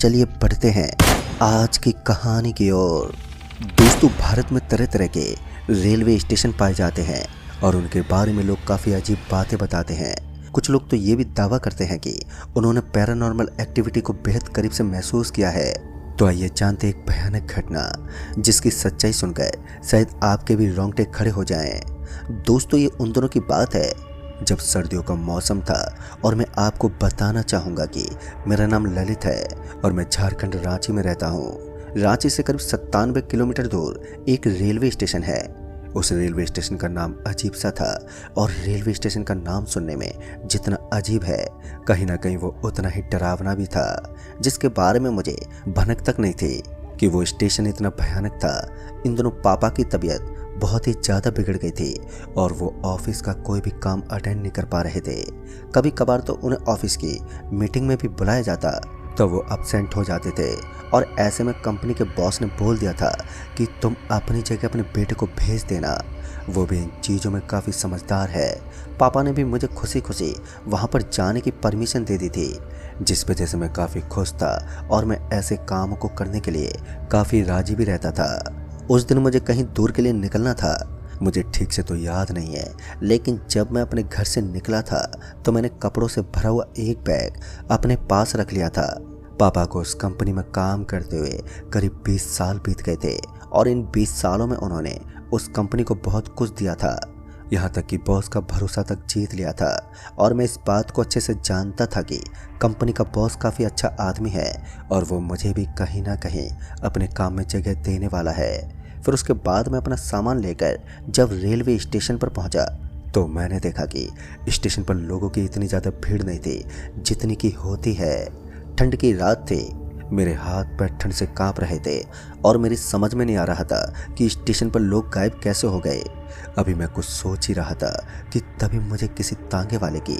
चलिए बढ़ते हैं आज की कहानी की ओर। दोस्तों, भारत में तरह तरह के रेलवे स्टेशन पाए जाते हैं और उनके बारे में लोग काफ़ी अजीब बातें बताते हैं। कुछ लोग तो ये भी दावा करते हैं कि उन्होंने पैरानॉर्मल एक्टिविटी को बेहद करीब से महसूस किया है। तो आइए जानते एक भयानक घटना जिसकी सच्चाई सुनकर शायद आपके भी रोंगटे खड़े हो जाएं। दोस्तों, ये उन दिनों की बात है जब सर्दियों का मौसम था और मैं आपको बताना चाहूँगा कि मेरा नाम ललित है और मैं झारखंड रांची में रहता हूँ। रांची से करीब 97 किलोमीटर दूर एक रेलवे स्टेशन है। उस रेलवे स्टेशन का नाम अजीब सा था और रेलवे स्टेशन का नाम सुनने में जितना अजीब है, कहीं ना कहीं वो उतना ही डरावना भी था, जिसके बारे में मुझे भनक तक नहीं थी कि वो स्टेशन इतना भयानक था। इन दोनों पापा की तबीयत बहुत ही ज़्यादा बिगड़ गई थी और वो ऑफिस का कोई भी काम अटेंड नहीं कर पा रहे थे। कभी कभार तो उन्हें ऑफिस की मीटिंग में भी बुलाया जाता तो वो अब्सेंट हो जाते थे और ऐसे में कंपनी के बॉस ने बोल दिया था कि तुम अपनी जगह अपने बेटे को भेज देना। वो भी इन चीज़ों में काफ़ी समझदार है। पापा ने भी मुझे खुशी खुशी वहाँ पर जाने की परमिशन दे दी थी, जिस वजह से मैं काफ़ी खुश था और मैं ऐसे कामों को करने के लिए काफ़ी राजी भी रहता था। उस दिन मुझे कहीं दूर के लिए निकलना था, मुझे ठीक से तो याद नहीं है, लेकिन जब मैं अपने घर से निकला था तो मैंने कपड़ों से भरा हुआ एक बैग अपने पास रख लिया था। पापा को उस कंपनी में काम करते हुए करीब 20 साल बीत गए थे और इन 20 सालों में उन्होंने उस कंपनी को बहुत कुछ दिया था, यहाँ तक कि बॉस का भरोसा तक जीत लिया था। और मैं इस बात को अच्छे से जानता था कि कंपनी का बॉस काफ़ी अच्छा आदमी है और वो मुझे भी कहीं ना कहीं अपने काम में जगह देने वाला है। फिर उसके बाद मैं अपना सामान लेकर जब रेलवे स्टेशन पर पहुंचा तो मैंने देखा कि स्टेशन पर लोगों की इतनी ज़्यादा भीड़ नहीं थी जितनी की होती है। ठंड की रात थी, मेरे हाथ पैर ठंड से कांप रहे थे और मेरी समझ में नहीं आ रहा था कि स्टेशन पर लोग गायब कैसे हो गए। अभी मैं कुछ सोच ही रहा था कि तभी मुझे किसी तांगे वाले की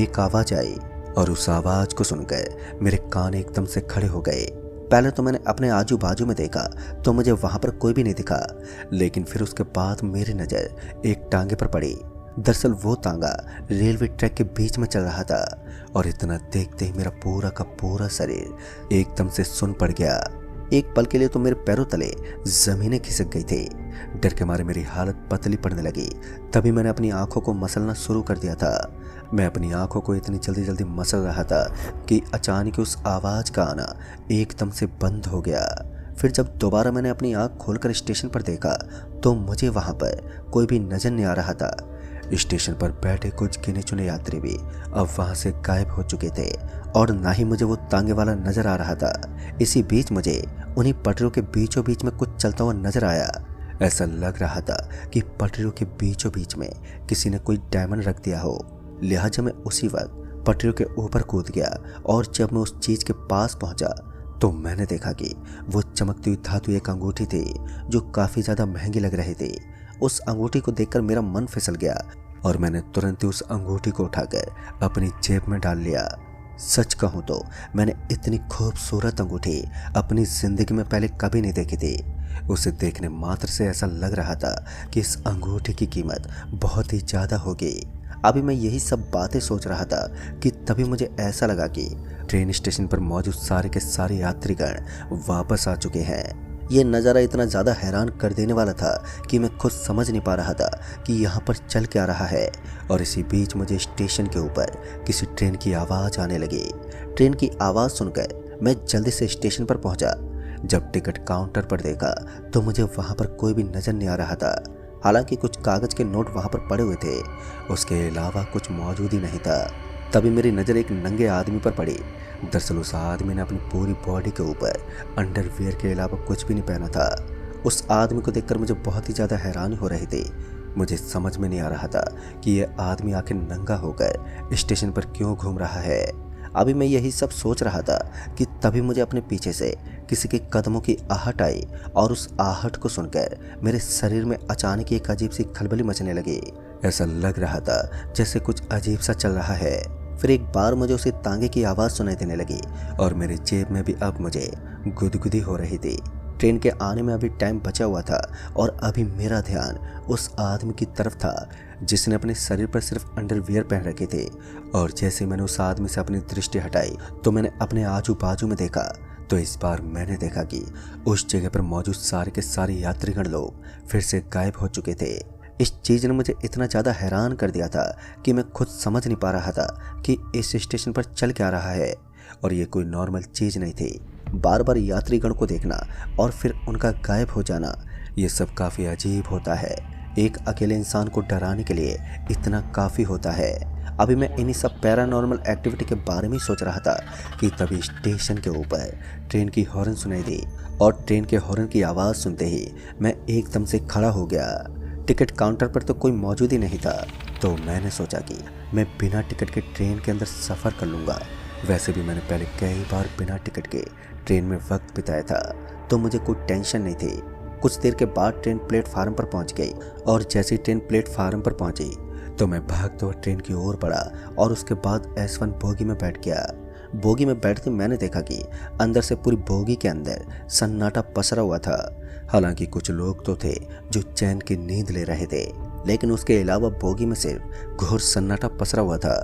एक आवाज़ आई और उस आवाज़ को सुनकर मेरे कान एकदम से खड़े हो गए। पहले तो मैंने अपने आजू बाजू में देखा तो मुझे वहाँ पर कोई भी नहीं दिखा, लेकिन फिर उसके बाद मेरी नज़र एक टांगे पर पड़ी। दरअसल वो तांगा रेलवे ट्रैक के बीच में चल रहा था और इतना देखते ही मेरा पूरा का पूरा शरीर एकदम से सुन्न पड़ गया। एक पल के लिए तो मेरे पैरों तले ज़मीनें खिसक गई थी। डर के मारे मेरी हालत पतली पड़ने लगी। तभी मैंने अपनी आंखों को मसलना शुरू कर दिया था। मैं अपनी आंखों को इतनी जल्दी जल्दी मसल रहा था कि अचानक उस आवाज़ का आना एकदम से बंद हो गया। फिर जब दोबारा मैंने अपनी आंख खोलकर स्टेशन पर देखा तो मुझे वहाँ पर कोई भी नज़र नहीं आ रहा था। स्टेशन पर बैठे कुछ गिने चुने यात्री भी अब वहाँ से गायब हो चुके थे और ना ही मुझे वो तांगे वाला नज़र आ रहा था। इसी बीच मुझे उन्हीं पटरियों के बीचों बीच में कुछ चलता हुआ नज़र आया। ऐसा लग रहा था कि पटरियों के बीचों बीच में किसी ने कोई डायमंड रख दिया हो। लिहाजा मैं उसी वक्त पटरियों के ऊपर कूद गया और जब मैं उस चीज़ के पास पहुंचा तो मैंने देखा कि वो चमकती हुई धातु एक अंगूठी थी जो काफ़ी ज़्यादा महंगी लग रही थी। उस अंगूठी को देखकर मेरा मन फिसल गया और मैंने तुरंत ही उस अंगूठी को उठाकर अपनी जेब में डाल लिया। सच कहूँ तो मैंने इतनी खूबसूरत अंगूठी अपनी ज़िंदगी में पहले कभी नहीं देखी थी। उसे देखने मात्र से ऐसा लग रहा था कि इस अंगूठी की कीमत बहुत ही ज़्यादा होगी। अभी मैं यही सब बातें सोच रहा था कि तभी मुझे ऐसा लगा कि ट्रेन स्टेशन पर मौजूद सारे के सारे यात्रीगण वापस आ चुके हैं। ये नज़ारा इतना ज़्यादा हैरान कर देने वाला था कि मैं खुद समझ नहीं पा रहा था कि यहाँ पर चल क्या रहा है। और इसी बीच मुझे स्टेशन के ऊपर किसी ट्रेन की आवाज़ आने लगी। ट्रेन की आवाज़ सुनकर मैं जल्दी से स्टेशन पर पहुँचा। जब टिकट काउंटर पर देखा तो मुझे वहाँ पर कोई भी नज़र नहीं आ रहा था। हालांकि कुछ कागज़ के नोट वहाँ पर पड़े हुए थे, उसके अलावा कुछ मौजूद ही नहीं था। तभी मेरी नज़र एक नंगे आदमी पर पड़ी। दरअसल उस आदमी ने अपनी पूरी बॉडी के ऊपर अंडरवियर के अलावा कुछ भी नहीं पहना था। उस आदमी को देखकर मुझे बहुत ही ज़्यादा हैरानी हो रही थी। मुझे समझ में नहीं आ रहा था कि यह आदमी आखिर नंगा होकर स्टेशन पर क्यों घूम रहा है। अभी मैं यही सब सोच रहा था कि तभी मुझे अपने पीछे से किसी के कदमों की आहट आई और उस आहट को सुनकर मेरे शरीर में अचानक एक अजीब सी खलबली मचने लगी। ऐसा लग रहा था जैसे कुछ अजीब सा चल रहा है। फिर एक बार मुझे उसे तांगे की आवाज़ सुनाई देने लगी और मेरी जेब में भी अब मुझे गुदगुदी हो रही थी। ट्रेन के आने में अभी टाइम बचा हुआ था और अभी मेरा ध्यान उस आदमी की तरफ था जिसने अपने शरीर पर सिर्फ अंडरवियर पहन रखे थे। और जैसे मैंने उस आदमी से अपनी दृष्टि हटाई तो मैंने अपने आजू बाजू में देखा तो इस बार मैंने देखा कि उस जगह पर मौजूद सारे के सारे यात्रीगण लोग फिर से गायब हो चुके थे। इस चीज़ ने मुझे इतना ज़्यादा हैरान कर दिया था कि मैं खुद समझ नहीं पा रहा था कि इस स्टेशन पर चल क्या रहा है। और ये कोई नॉर्मल चीज़ नहीं थी। बार बार यात्रीगण को देखना और फिर उनका गायब हो जाना, ये सब काफ़ी अजीब होता है। एक अकेले इंसान को डराने के लिए इतना काफ़ी होता है। अभी मैं इन्हीं सब पैरानॉर्मल एक्टिविटी के बारे में सोच रहा था कि तभी स्टेशन के ऊपर ट्रेन की हॉर्न सुनाई दी और ट्रेन के हॉर्न की आवाज़ सुनते ही मैं एकदम से खड़ा हो गया। टिकट काउंटर पर तो कोई मौजूद ही नहीं था, तो मैंने सोचा कि मैं बिना टिकट के ट्रेन के अंदर सफ़र कर लूँगा। वैसे भी मैंने पहले कई बार बिना टिकट के ट्रेन में वक्त बिताया था, तो मुझे कोई टेंशन नहीं थी। कुछ देर के बाद ट्रेन प्लेटफार्म पर पहुंच गई और जैसे ही ट्रेन प्लेटफार्म पर पहुंची तो मैं भागते हुए ट्रेन की ओर बढ़ा और उसके बाद S1 बोगी में बैठ गया। बोगी में बैठते मैंने देखा कि अंदर से पूरी बोगी के अंदर सन्नाटा पसरा हुआ था। हालांकि कुछ लोग तो थे जो चैन की नींद ले रहे थे, लेकिन उसके अलावा बोगी में सिर्फ घोर सन्नाटा पसरा हुआ था।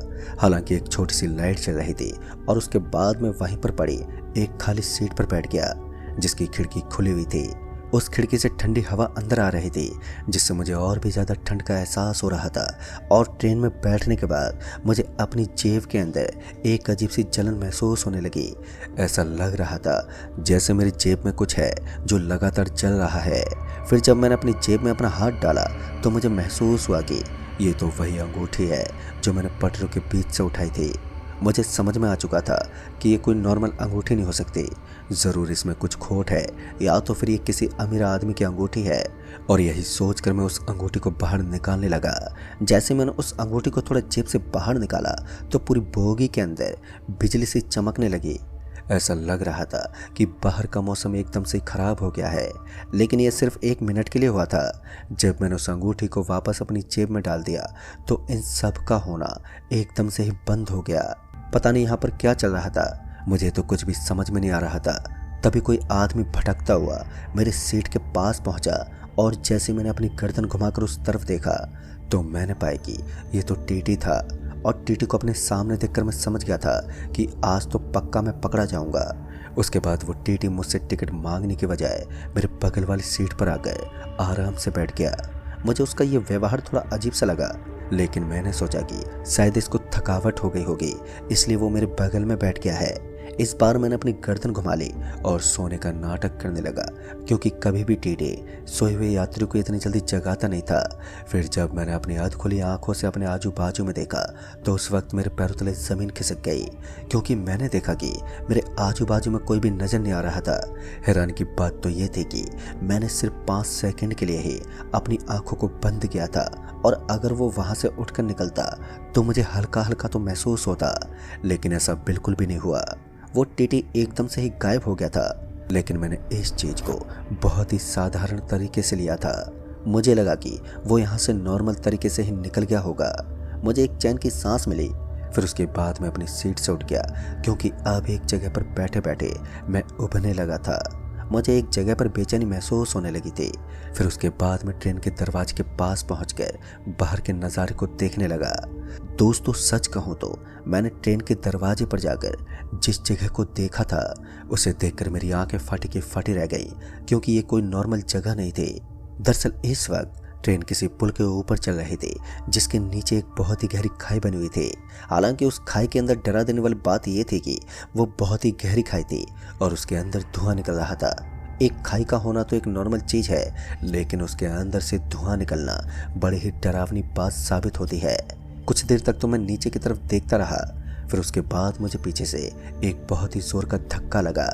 हालांकि एक छोटी सी लाइट चल रही थी और उसके बाद मैं वहीं पर पड़ी एक खाली सीट पर बैठ गया जिसकी खिड़की खुली हुई थी। उस खिड़की से ठंडी हवा अंदर आ रही थी जिससे मुझे और भी ज़्यादा ठंड का एहसास हो रहा था। और ट्रेन में बैठने के बाद मुझे अपनी जेब के अंदर एक अजीब सी जलन महसूस होने लगी। ऐसा लग रहा था जैसे मेरी जेब में कुछ है जो लगातार जल रहा है। फिर जब मैंने अपनी जेब में अपना हाथ डाला तो मुझे महसूस हुआ कि ये तो वही अंगूठी है जो मैंने पटरियों के बीच से उठाई थी। मुझे समझ में आ चुका था कि ये कोई नॉर्मल अंगूठी नहीं हो सकती, ज़रूर इसमें कुछ खोट है, या तो फिर ये किसी अमीर आदमी की अंगूठी है। और यही सोचकर मैं उस अंगूठी को बाहर निकालने लगा। जैसे मैंने उस अंगूठी को थोड़ा जेब से बाहर निकाला तो पूरी बोगी के अंदर बिजली सी चमकने लगी। ऐसा लग रहा था कि बाहर का मौसम एकदम से खराब हो गया है, लेकिन यह सिर्फ 1 मिनट के लिए हुआ था। जब मैंने उस अंगूठी को वापस अपनी जेब में डाल दिया तो इन सब का होना एकदम से ही बंद हो गया। पता नहीं यहाँ पर क्या चल रहा था, मुझे तो कुछ भी समझ में नहीं आ रहा था। तभी कोई आदमी भटकता हुआ मेरे सीट के पास पहुंचा और जैसे मैंने अपनी गर्दन घुमाकर उस तरफ देखा तो मैंने पाया कि ये तो टीटी था। और टीटी को अपने सामने देखकर मैं समझ गया था कि आज तो पक्का मैं पकड़ा जाऊंगा। उसके बाद वो टीटी मुझसे टिकट मांगने के बजाय मेरे बगल वाली सीट पर आकर आराम से बैठ गया। मुझे उसका ये व्यवहार थोड़ा अजीब सा लगा, लेकिन मैंने सोचा कि शायद इसको थकावट हो गई होगी, इसलिए वो मेरे बगल में बैठ गया है। इस बार मैंने अपनी गर्दन घुमा ली और सोने का नाटक करने लगा, क्योंकि कभी भी टीटी सोए हुए यात्री को इतनी जल्दी जगाता नहीं था। फिर जब मैंने अपनी अध खुली आंखों से अपने आजू बाजू में देखा तो उस वक्त मेरे पैरों तले जमीन खिसक गई, क्योंकि मैंने देखा कि मेरे आजू बाजू में कोई भी नजर नहीं आ रहा था। हैरानी की बात तो ये थी कि मैंने सिर्फ 5 सेकंड के लिए ही अपनी आंखों को बंद किया था, और अगर वो वहां से उठकर निकलता तो मुझे हल्का हल्का तो महसूस होता, लेकिन ऐसा बिल्कुल भी नहीं हुआ। वो टीटी एकदम से ही गायब हो गया था। लेकिन मैंने इस चीज को बहुत ही साधारण तरीके से लिया था। मुझे लगा कि वो यहाँ से नॉर्मल तरीके से ही निकल गया होगा। मुझे एक चैन की सांस मिली। फिर उसके बाद मैं अपनी सीट से उठ गया, क्योंकि अब एक जगह पर बैठे बैठे मैं उबने लगा था। मुझे एक जगह पर बेचैनी महसूस होने लगी थी। फिर उसके बाद मैं ट्रेन के दरवाजे के पास पहुंचकर बाहर के नज़ारे को देखने लगा। दोस्तों सच कहूँ तो मैंने ट्रेन के दरवाजे पर जाकर जिस जगह को देखा था उसे देखकर मेरी आंखें फटी की फटी रह गई, क्योंकि ये कोई नॉर्मल जगह नहीं थी। दरअसल इस वक्त ट्रेन किसी पुल के ऊपर चल रही थी जिसके नीचे एक बहुत ही गहरी खाई बनी हुई थी। हालांकि उस खाई के अंदर डरा देने वाली बात यह थी कि वो बहुत ही गहरी खाई थी और उसके अंदर धुआं निकल रहा था। एक खाई का होना तो एक नॉर्मल चीज है, लेकिन उसके अंदर से धुआं निकलना बड़ी ही डरावनी बात साबित होती है। कुछ देर तक तो मैं नीचे की तरफ देखता रहा। फिर उसके बाद मुझे पीछे से एक बहुत ही जोर का धक्का लगा।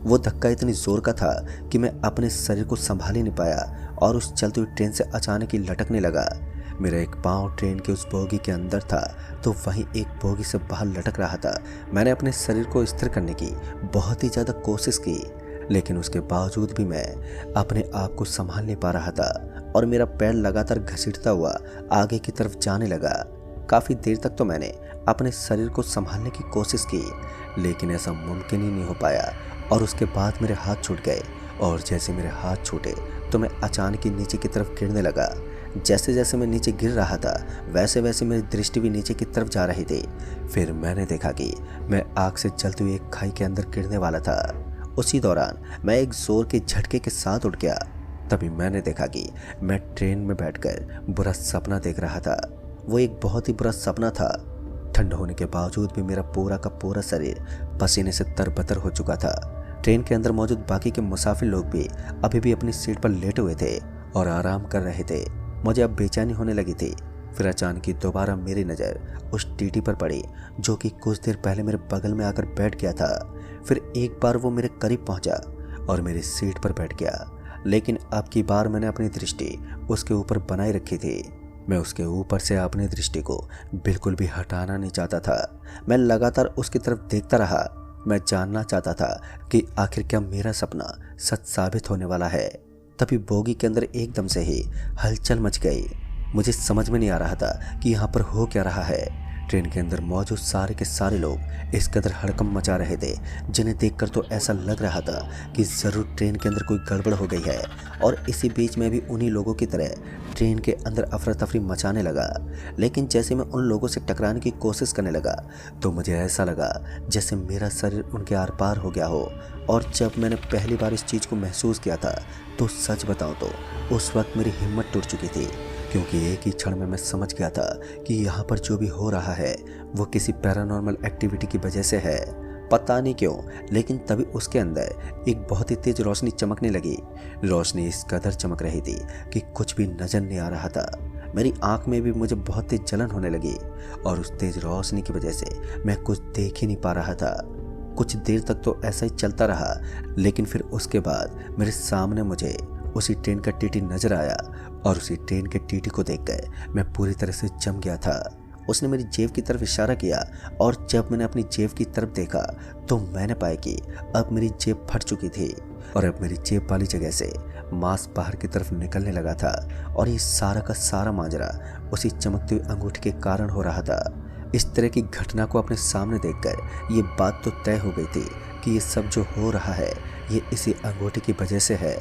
वो धक्का इतनी जोर का था कि मैं अपने शरीर को संभाल ही नहीं पाया और उस चलती हुई ट्रेन से अचानक ही लटकने लगा। मेरा एक पाँव ट्रेन के उस बोगी के अंदर था तो वहीं एक बोगी से बाहर लटक रहा था। मैंने अपने शरीर को स्थिर करने की बहुत ही ज़्यादा कोशिश की, लेकिन उसके बावजूद भी मैं अपने आप को संभाल नहीं पा रहा था और मेरा पैर लगातार घसीटता हुआ आगे की तरफ जाने लगा। काफ़ी देर तक तो मैंने अपने शरीर को संभालने की कोशिश की, लेकिन ऐसा मुमकिन ही नहीं हो पाया। और उसके बाद मेरे हाथ छूट गए और जैसे मेरे हाथ छूटे तो मैं अचानक ही नीचे की तरफ गिरने लगा। जैसे जैसे मैं नीचे गिर रहा था वैसे वैसे मेरी दृष्टि भी नीचे की तरफ जा रही थी। फिर मैंने देखा कि मैं आग से जलती हुई एक खाई के अंदर गिरने वाला था। उसी दौरान मैं एक जोर के झटके के साथ उठ गया। तभी मैंने देखा कि मैं ट्रेन में बैठकर बुरा सपना देख रहा था। वो एक बहुत ही बुरा सपना था। ठंड होने के बावजूद भी मेरा पूरा का पूरा शरीर पसीने से तरबतर हो चुका था। ट्रेन के अंदर मौजूद बाकी के मुसाफिर लोग भी अभी भी अपनी सीट पर लेटे हुए थे और आराम कर रहे थे। मुझे अब बेचैनी होने लगी थी। फिर अचानक ही दोबारा मेरी नज़र उस टीटी पर पड़ी जो कि कुछ देर पहले मेरे बगल में आकर बैठ गया था। फिर एक बार वो मेरे करीब पहुंचा और मेरी सीट पर बैठ गया, लेकिन अब की बार मैंने अपनी दृष्टि उसके ऊपर बनाए रखी थी। मैं उसके ऊपर से अपनी दृष्टि को बिल्कुल भी हटाना नहीं चाहता था। मैं लगातार उसकी तरफ देखता रहा। मैं जानना चाहता था कि आखिर क्या मेरा सपना सच साबित होने वाला है। तभी बोगी के अंदर एकदम से ही हलचल मच गई। मुझे समझ में नहीं आ रहा था कि यहाँ पर हो क्या रहा है। ट्रेन के अंदर मौजूद सारे के सारे लोग इस कदर हड़कंप मचा रहे थे, जिन्हें देखकर तो ऐसा लग रहा था कि ज़रूर ट्रेन के अंदर कोई गड़बड़ हो गई है। और इसी बीच में भी उन्हीं लोगों की तरह ट्रेन के अंदर अफरा तफरी मचाने लगा। लेकिन जैसे मैं उन लोगों से टकराने की कोशिश करने लगा तो मुझे ऐसा लगा जैसे मेरा शरीर उनके आर पार हो गया हो। और जब मैंने पहली बार इस चीज़ को महसूस किया था तो सच बताऊं तो उस वक्त मेरी हिम्मत टूट चुकी थी, क्योंकि एक ही क्षण में मैं समझ गया था कि यहाँ पर जो भी हो रहा है वो किसी पैरानॉर्मल एक्टिविटी की वजह से है। पता नहीं क्यों, लेकिन तभी उसके अंदर एक बहुत ही तेज रोशनी चमकने लगी। रोशनी इस कदर चमक रही थी कि कुछ भी नजर नहीं आ रहा था। मेरी आंख में भी मुझे बहुत तेज जलन होने लगी और उस तेज रोशनी की वजह से मैं कुछ देख ही नहीं पा रहा था। कुछ देर तक तो ऐसा ही चलता रहा, लेकिन फिर उसके बाद मेरे सामने मुझे उसी ट्रेन का टीटी नजर आया और उसी ट्रेन के टीटी को देखकर मैं पूरी तरह से जम गया था। उसने मेरी जेब की तरफ इशारा किया और जब मैंने अपनी जेब की तरफ देखा तो मैंने पाया कि अब मेरी जेब फट चुकी थी और अब मेरी जेब वाली जगह से मांस बाहर की तरफ निकलने लगा था। और ये सारा का सारा माजरा उसी चमकती हुई अंगूठी के कारण हो रहा था। इस तरह की घटना को अपने सामने देखकर ये बात तो तय हो गई थी कि ये सब जो हो रहा है ये इसी अंगूठी की वजह से है।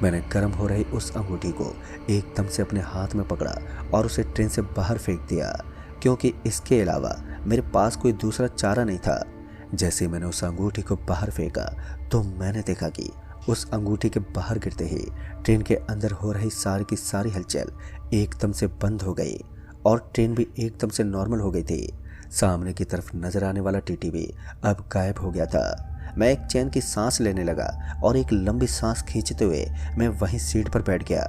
मैंने गर्म हो रही उस अंगूठी को एकदम से अपने हाथ में पकड़ा और उसे ट्रेन से बाहर फेंक दिया, क्योंकि इसके अलावा मेरे पास कोई दूसरा चारा नहीं था। जैसे मैंने उस अंगूठी को बाहर फेंका तो मैंने देखा कि उस अंगूठी के बाहर गिरते ही ट्रेन के अंदर हो रही सारी की सारी हलचल एकदम से बंद हो गई और ट्रेन भी एकदम से नॉर्मल हो गई थी। सामने की तरफ नजर आने वाला टीटी भी अब गायब हो गया था। मैं एक चैन की सांस लेने लगा और एक लंबी सांस खींचते हुए मैं वहीं सीट पर बैठ गया।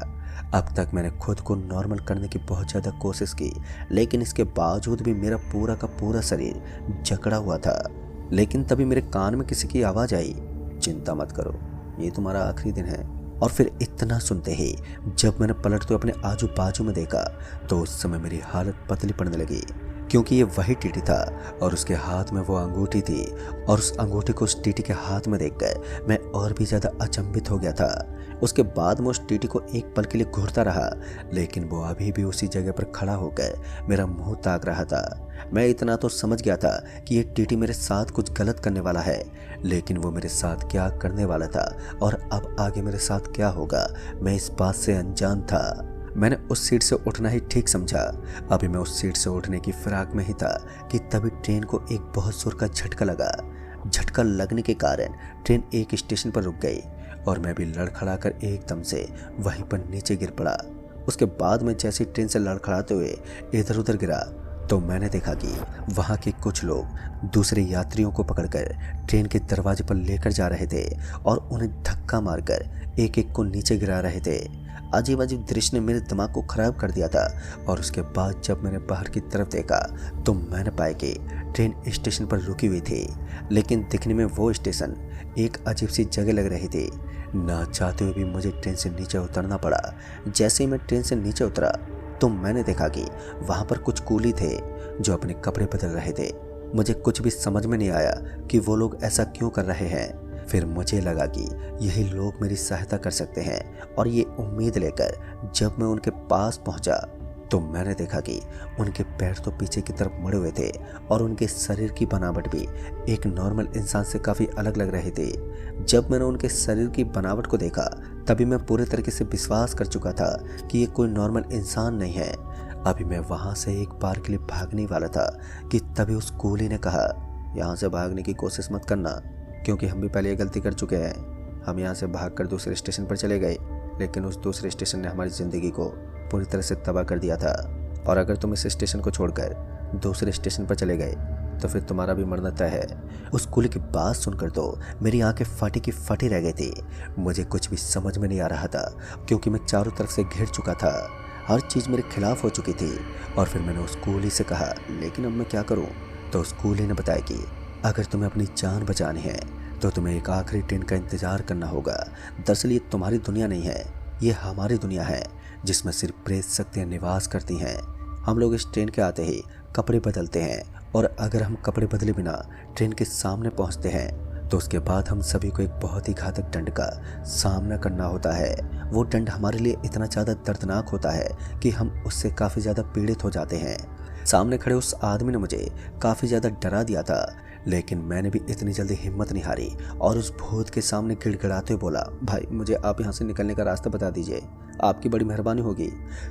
अब तक मैंने खुद को नॉर्मल करने की बहुत ज़्यादा कोशिश की, लेकिन इसके बावजूद भी मेरा पूरा का पूरा शरीर जकड़ा हुआ था। लेकिन तभी मेरे कान में किसी की आवाज़ आई, चिंता मत करो, ये तुम्हारा आखिरी दिन है। और फिर इतना सुनते ही जब मैंने पलट तो अपने आजू बाजू में देखा तो उस समय मेरी हालत पतली पड़ने लगी, क्योंकि ये वही टीटी था और उसके हाथ में वो अंगूठी थी। और उस अंगूठी को उस टीटी के हाथ में देखकर मैं और भी ज़्यादा अचंभित हो गया था। उसके बाद मैं उस टीटी को एक पल के लिए घूरता रहा, लेकिन वो अभी भी उसी जगह पर खड़ा होकर मेरा मुंह ताक रहा था। मैं इतना तो समझ गया था कि ये टीटी मेरे साथ कुछ गलत करने वाला है, लेकिन वो मेरे साथ क्या करने वाला था और अब आगे मेरे साथ क्या होगा मैं इस बात से अनजान था। मैंने उस सीट से उठना ही ठीक समझा। अभी मैं उस सीट से उठने की फिराक में ही था कि तभी ट्रेन को एक बहुत जोर का झटका लगा। झटका लगने के कारण ट्रेन एक स्टेशन पर रुक गई और मैं भी लड़खड़ाकर एकदम से वहीं पर नीचे गिर पड़ा। उसके बाद मैं जैसे ट्रेन से लड़खड़ाते हुए इधर उधर गिरा तो मैंने देखा कि वहाँ के कुछ लोग दूसरे यात्रियों को पकड़कर ट्रेन के दरवाजे पर लेकर जा रहे थे और उन्हें धक्का मारकर एक एक को नीचे गिरा रहे थे। अजीब अजीब दृश्य ने मेरे दिमाग को खराब कर दिया था। और उसके बाद जब मैंने बाहर की तरफ देखा तो मैंने पाया कि ट्रेन स्टेशन पर रुकी हुई थी, लेकिन दिखने में वो स्टेशन एक अजीब सी जगह लग रही थी। ना चाहते हुए भी मुझे ट्रेन से नीचे उतरना पड़ा। जैसे ही मैं ट्रेन से नीचे उतरा तो मैंने देखा कि वहाँ पर कुछ कूली थे जो अपने कपड़े बदल रहे थे। मुझे कुछ भी समझ में नहीं आया कि वो लोग ऐसा क्यों कर रहे हैं। फिर मुझे लगा कि यही लोग मेरी सहायता कर सकते हैं, और ये उम्मीद लेकर जब मैं उनके पास पहुंचा तो मैंने देखा कि उनके पैर तो पीछे की तरफ मुड़े हुए थे और उनके शरीर की बनावट भी एक नॉर्मल इंसान से काफ़ी अलग लग रही थी। जब मैंने उनके शरीर की बनावट को देखा तभी मैं पूरे तरीके से विश्वास कर चुका था कि ये कोई नॉर्मल इंसान नहीं है। अभी मैं वहाँ से एक बार के लिए भागने वाला था कि तभी उस कूली ने कहा, यहाँ से भागने की कोशिश मत करना, क्योंकि हम भी पहले ये गलती कर चुके हैं। हम यहाँ से भागकर दूसरे स्टेशन पर चले गए, लेकिन उस दूसरे स्टेशन ने हमारी ज़िंदगी को पूरी तरह से तबाह कर दिया था। और अगर तुम इस स्टेशन को छोड़कर दूसरे स्टेशन पर चले गए तो फिर तुम्हारा भी मरना तय है। उस कुली की बात सुनकर तो मेरी आंखें फटी की फटी रह गई थी। मुझे कुछ भी समझ में नहीं आ रहा था, क्योंकि मैं चारों तरफ से घिर चुका था। हर चीज़ मेरे खिलाफ हो चुकी थी। और फिर मैंने उस कूली से कहा, लेकिन अब मैं क्या करूं? तो उस कूली ने बताया कि अगर तुम्हें अपनी जान बचानी है तो तुम्हें एक आखिरी ट्रेन का इंतज़ार करना होगा। दरअसल ये तुम्हारी दुनिया नहीं है, ये हमारी दुनिया है, जिसमें सिर्फ प्रेत शक्तियाँ निवास करती हैं। हम लोग इस ट्रेन के आते ही कपड़े बदलते हैं, और अगर हम कपड़े बदले बिना ट्रेन के सामने पहुंचते हैं तो उसके बाद हम सभी को एक बहुत ही घातक दंड का सामना करना होता है। वो दंड हमारे लिए इतना ज़्यादा दर्दनाक होता है कि हम उससे काफ़ी ज़्यादा पीड़ित हो जाते हैं। सामने खड़े उस आदमी ने मुझे काफ़ी ज़्यादा डरा दिया था, लेकिन मैंने भी इतनी जल्दी हिम्मत नहीं हारी और उस भूत के सामने गिड़गिड़ाते हुए बोला, भाई मुझे आप यहाँ से निकलने का रास्ता बता दीजिए, आपकी बड़ी मेहरबानी होगी।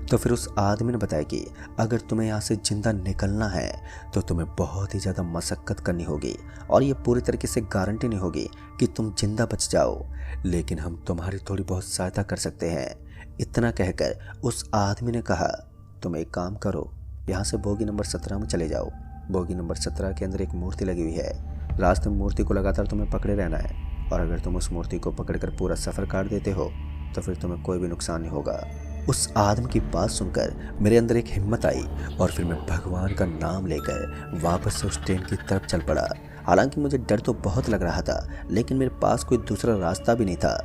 तो फिर उस आदमी ने बताया कि अगर तुम्हें यहाँ से जिंदा निकलना है तो तुम्हें बहुत ही ज़्यादा मशक्क़त करनी होगी, और ये पूरी तरीके से गारंटी नहीं होगी कि तुम जिंदा बच जाओ, लेकिन हम तुम्हारी थोड़ी बहुत सहायता कर सकते हैं। इतना कहकर उस आदमी ने कहा, तुम एक काम करो, यहाँ से बोगी नंबर 17 में चले जाओ। बोगी नंबर 17 के अंदर एक मूर्ति लगी हुई है। रास्ते में मूर्ति को लगातार तुम्हें पकड़े रहना है, और अगर तुम उस मूर्ति को पकड़कर पूरा सफ़र काट देते हो तो फिर तुम्हें कोई भी नुकसान नहीं होगा। उस आदमी की बात सुनकर मेरे अंदर एक हिम्मत आई, और फिर मैं भगवान का नाम लेकर वापस से उस ट्रेन की तरफ चल पड़ा। हालांकि मुझे डर तो बहुत लग रहा था, लेकिन मेरे पास कोई दूसरा रास्ता भी नहीं था।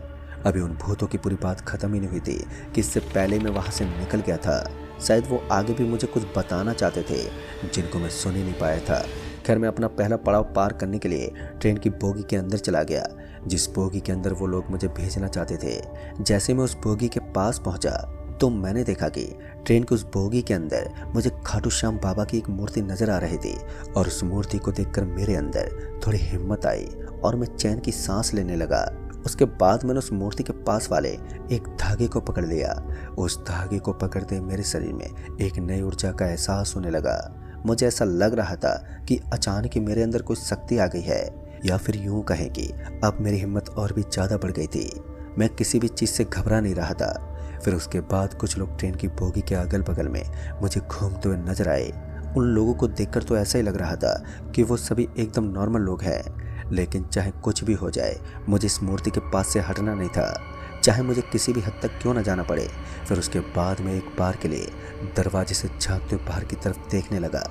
अभी उन भूतों की पूरी बात खत्म ही नहीं हुई थी कि इससे पहले मैं वहाँ से निकल गया था। शायद वो आगे भी मुझे कुछ बताना चाहते थे जिनको मैं सुन ही नहीं पाया था। खैर, मैं अपना पहला पड़ाव पार करने के लिए ट्रेन की बोगी के अंदर चला गया, जिस बोगी के अंदर वो लोग मुझे भेजना चाहते थे। जैसे मैं उस बोगी के पास पहुंचा तो मैंने देखा कि ट्रेन की उस बोगी के अंदर मुझे खाटू श्याम बाबा की एक मूर्ति नजर आ रही थी, और उस मूर्ति को देखकर मेरे अंदर थोड़ी हिम्मत आई और मैं चैन की सांस लेने लगा। उसके बाद मैंने उस मूर्ति के पास वाले एक धागे को पकड़ लिया। उस धागे को पकड़ते मेरे शरीर में एक नई ऊर्जा का एहसास होने लगा। मुझे ऐसा लग रहा था कि अचानक ही मेरे अंदर कोई शक्ति आ गई है, या फिर यूं कहें कि अब मेरी हिम्मत और भी ज़्यादा बढ़ गई थी। मैं किसी भी चीज़ से घबरा नहीं रहा था। फिर उसके बाद कुछ लोग ट्रेन की बोगी के अगल बगल में मुझे घूमते हुए नजर आए। उन लोगों को देखकर तो ऐसा ही लग रहा था कि वो सभी एकदम नॉर्मल लोग हैं, लेकिन चाहे कुछ भी हो जाए मुझे इस मूर्ति के पास से हटना नहीं था, चाहे मुझे किसी भी हद तक क्यों ना जाना पड़े। फिर उसके बाद मैं एक बार के लिए दरवाजे से झांकते हुए बाहर की तरफ देखने लगा।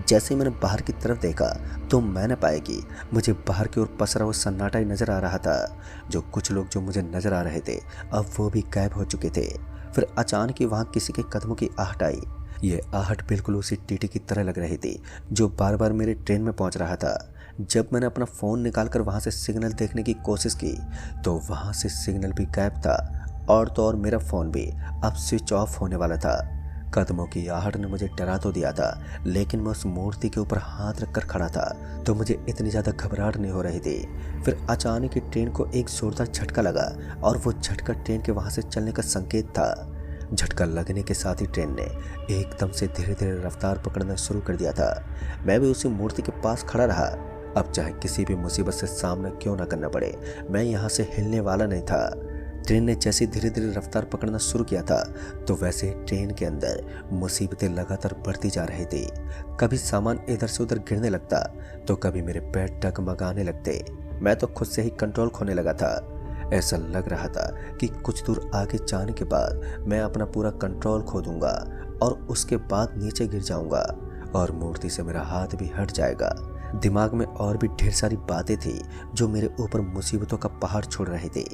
जैसे ही मैंने बाहर की तरफ देखा तो मैंने पाया कि मुझे बाहर की ओर पसरा हुआ सन्नाटा ही नज़र आ रहा था। जो कुछ लोग जो मुझे नज़र आ रहे थे अब वो भी गायब हो चुके थे। फिर अचानक ही वहाँ किसी के कदमों की आहट आई। ये आहट बिल्कुल उसी टीटी की तरह लग रही थी जो बार बार मेरे ट्रेन में पहुँच रहा था। जब मैंने अपना फ़ोन निकालकर वहाँ से सिग्नल देखने की कोशिश की तो वहाँ से सिग्नल भी गायब था, और तो और मेरा फ़ोन भी अब स्विच ऑफ होने वाला था। कदमों की आहट ने मुझे डरा तो दिया था, लेकिन मैं उस मूर्ति के ऊपर हाथ रखकर खड़ा था तो मुझे इतनी ज़्यादा घबराहट नहीं हो रही थी। फिर अचानक ही ट्रेन को एक जोरदार झटका लगा, और वो झटका ट्रेन के वहाँ से चलने का संकेत था। झटका लगने के साथ ही ट्रेन ने एकदम से धीरे धीरे रफ्तार पकड़ना शुरू कर दिया था। मैं भी उसी मूर्ति के पास खड़ा रहा। अब चाहे किसी भी मुसीबत से सामना क्यों ना करना पड़े, मैं यहाँ से हिलने वाला नहीं था। ट्रेन ने जैसे धीरे धीरे रफ्तार पकड़ना शुरू किया था तो वैसे ही ट्रेन के अंदर मुसीबतें लगातार बढ़ती जा रही थी। कभी सामान इधर से उधर गिरने लगता तो कभी मेरे पैर डगमगाने लगते। मैं तो खुद से ही कंट्रोल खोने लगा था। ऐसा लग रहा था कि कुछ दूर आगे जाने के बाद मैं अपना पूरा कंट्रोल खो दूंगा और उसके बाद नीचे गिर जाऊंगा और मूर्ति से मेरा हाथ भी हट जाएगा। दिमाग में और भी ढेर सारी बातें थी जो मेरे ऊपर मुसीबतों का पहाड़ छोड़ रही थी।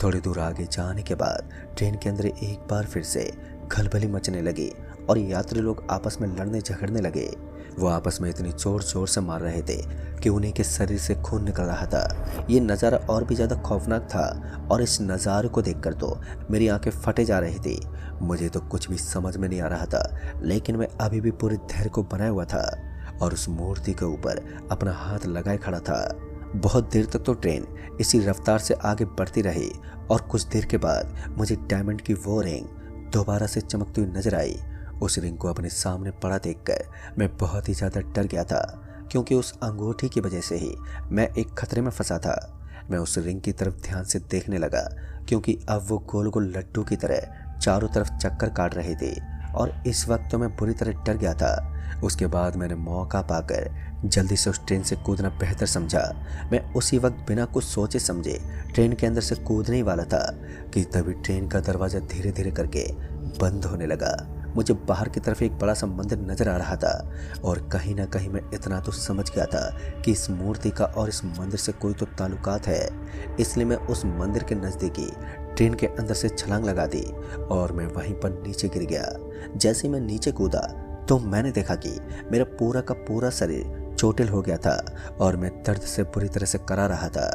थोड़ी दूर आगे जाने के बाद ट्रेन के अंदर एक बार फिर से खलबली मचने लगी और यात्री लोग आपस में लड़ने झगड़ने लगे। वो आपस में इतनी जोर जोर से मार रहे थे कि उन्हीं के शरीर से खून निकल रहा था। ये नज़ारा और भी ज़्यादा खौफनाक था और इस नज़ारे को देखकर तो मेरी आंखें फटे जा रही थी। मुझे तो कुछ भी समझ में नहीं आ रहा था, लेकिन मैं अभी भी पूरे धैर्य को बनाए हुआ था और उस मूर्ति के ऊपर अपना हाथ लगाए खड़ा था। बहुत देर तक तो ट्रेन इसी रफ्तार से आगे बढ़ती रही और कुछ देर के बाद मुझे डायमंड की वो रिंग दोबारा से चमकती हुई नजर आई। उस रिंग को अपने सामने पड़ा देखकर मैं बहुत ही ज़्यादा डर गया था, क्योंकि उस अंगूठी की वजह से ही मैं एक खतरे में फंसा था। मैं उस रिंग की तरफ ध्यान से देखने लगा, क्योंकि अब वो गोल गोल लड्डू की तरह चारों तरफ चक्कर काट रहे थे और इस वक्त तो मैं बुरी तरह डर गया था। उसके बाद मैंने मौका पाकर जल्दी से उस ट्रेन से कूदना बेहतर समझा। मैं उसी वक्त बिना कुछ सोचे समझे ट्रेन के अंदर से कूदने ही वाला था कि तभी ट्रेन का दरवाज़ा धीरे धीरे करके बंद होने लगा। मुझे बाहर की तरफ एक बड़ा सा मंदिर नजर आ रहा था और कहीं ना कहीं मैं इतना तो समझ गया था कि इस मूर्ति का और इस मंदिर से कोई तो ताल्लुकात है। इसलिए मैं उस मंदिर के नज़दीकी ट्रेन के अंदर से छलांग लगा दी और मैं वहीं पर नीचे गिर गया। जैसे मैं नीचे कूदा तो मैंने देखा कि मेरा पूरा का पूरा शरीर चोटिल हो गया था और मैं दर्द से बुरी तरह से करा रहा था।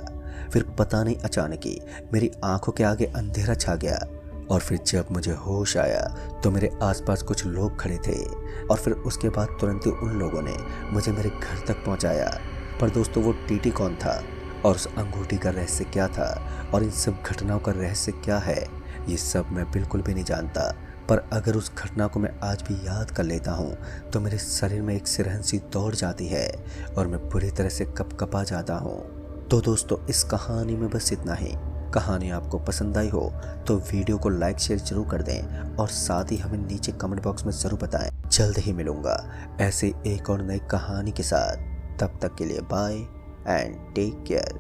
फिर पता नहीं अचानक ही मेरी आंखों के आगे अंधेरा छा गया और फिर जब मुझे होश आया तो मेरे आसपास कुछ लोग खड़े थे और फिर उसके बाद तुरंत ही उन लोगों ने मुझे मेरे घर तक पहुंचाया। पर दोस्तों, वो टीटी कौन था और उस अंगूठी का रहस्य क्या था और इन सब घटनाओं का रहस्य क्या है, ये सब मैं बिल्कुल भी नहीं जानता। पर अगर उस घटना को मैं आज भी याद कर लेता हूँ तो मेरे शरीर में एक सिरहन सी दौड़ जाती है और मैं बुरी तरह से कपकपा जाता हूँ। तो दोस्तों, इस कहानी में बस इतना ही। कहानी आपको पसंद आई हो तो वीडियो को लाइक शेयर जरूर कर दें और साथ ही हमें नीचे कमेंट बॉक्स में ज़रूर बताएं। जल्द ही मिलूंगा ऐसे एक और नई कहानी के साथ। तब तक के लिए बाय एंड टेक केयर।